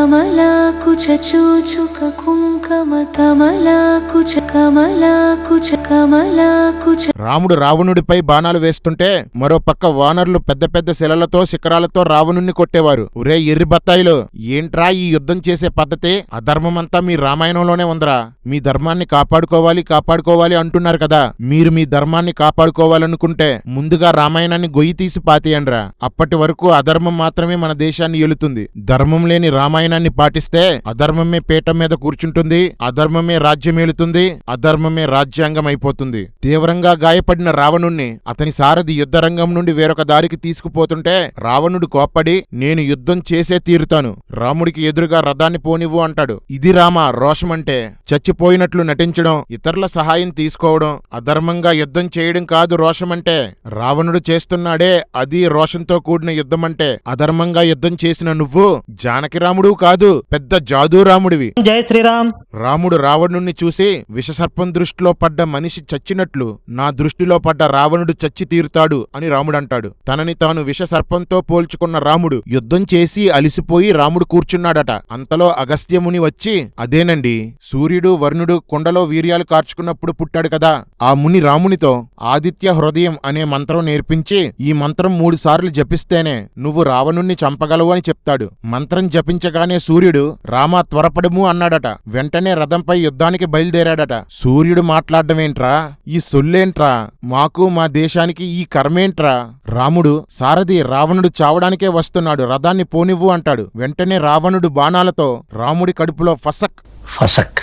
కమలాకుచ చూచుక కుంకమ కమలాకుచ. రాముడు రావణుడిపై బాణాలు వేస్తుంటే మరో పక్క వానరులు పెద్ద పెద్ద శిలలతో శిఖరాలతో రావణుణ్ణి కొట్టేవారు. ఒరే ఎర్రి బత్తాయిలు, ఏంట్రా ఈ యుద్ధం చేసే పద్ధతి? అధర్మమంతా మీ రామాయణంలోనే ఉందరా. మీ ధర్మాన్ని కాపాడుకోవాలి అంటున్నారు కదా. మీరు మీ ధర్మాన్ని కాపాడుకోవాలనుకుంటే ముందుగా రామాయణాన్ని గొయ్యి తీసి పాతేయండ్రా. అప్పటి వరకు అధర్మం మాత్రమే మన దేశాన్ని ఏలుతుంది. ధర్మం లేని రామాయణాన్ని పాటిస్తే అధర్మమే పీఠం మీద కూర్చుంటుంది, అధర్మమే రాజ్యమేలుతుంది, అధర్మమే రాజ్యాంగం అయిపోతుంది. తీవ్రంగా గాయపడిన రావణుణ్ణి అతని సారథి యుద్ధరంగం నుండి వేరొక దారికి తీసుకుపోతుంటే రావణుడు కోప్పడి, నేను యుద్ధం చేసే తీరుతాను, రాముడికి ఎదురుగా రథాన్ని పోనివ్వు అంటాడు. ఇది రామ రోషమంటే. చచ్చిపోయినట్లు నటించడం, ఇతరుల సహాయం తీసుకోవడం, అధర్మంగా యుద్ధం చేయడం కాదు రోషమంటే. రావణుడు చేస్తున్నాడే అది రోషంతో కూడిన యుద్ధమంటే. అధర్మంగా యుద్ధం చేసిన నువ్వు జానకిరాముడు కాదు, పెద్ద జాదూరాముడివి. జై శ్రీరామ్. రాముడు రావణుణ్ణి చూసి, విషసర్పం దృష్టిలో పడ్డ మనిషి చచ్చినట్లు నా దృష్టిలో పడ్డ రావణుడు చచ్చి తీరుతాడు అని రాముడంటాడు. తనని తాను విషసర్పంతో పోల్చుకున్న రాముడు యుద్ధం చేసి అలిసిపోయి రాముడు కూర్చున్నాడట. అంతలో అగస్త్యముని వచ్చి, అదేనండి, సూర్యుడు వరుణుడు కుండలో వీర్యాలు కార్చుకున్నప్పుడు పుట్టాడు కదా, ఆ ముని రామునితో ఆదిత్య హృదయం అనే మంత్రం నేర్పించి, ఈ మంత్రం 3 సార్లు జపిస్తేనే నువ్వు రావణుణ్ణి చంపగలవు అని చెప్తాడు. మంత్రం జపించగానే సూర్యుడు రామా త్వరపడము అన్నాడట. వెంటనే రథంపై యుద్ధానికి బయలుదేరాడట. సూర్యుడు మాట్లాడమేంట్రా, ఈ సొల్లేంట్రా, మాకు మా దేశానికి ఈ కర్మేంట్రా. రాముడు, సారథి రావణుడు చావడానికే వస్తున్నాడు, రథాన్ని పోనివ్వు అంటాడు. వెంటనే రావణుడు బాణాలతో రాముడి కడుపులో ఫసక్.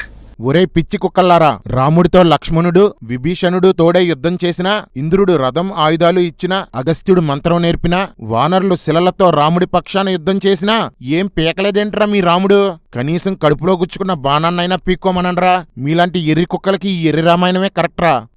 ఒరే పిచ్చి కుక్కల్లారా, రాముడితో లక్ష్మణుడు విభీషణుడు తోడై యుద్ధం చేసినా, ఇంద్రుడు రథం ఆయుధాలు ఇచ్చినా, అగస్త్యుడు మంత్రం నేర్పినా, వానరులు శిలలతో రాముడి పక్షాన యుద్ధం చేసినా ఏం పీకలేదేంట్రా మీ రాముడు? కనీసం కడుపులో గుచ్చుకున్న బాణాన్నైనా పీక్కోమనండ్రా. మీలాంటి ఎర్రి కుక్కలకి ఈ ఎర్రి రామాయణమే కరెక్ట్రా.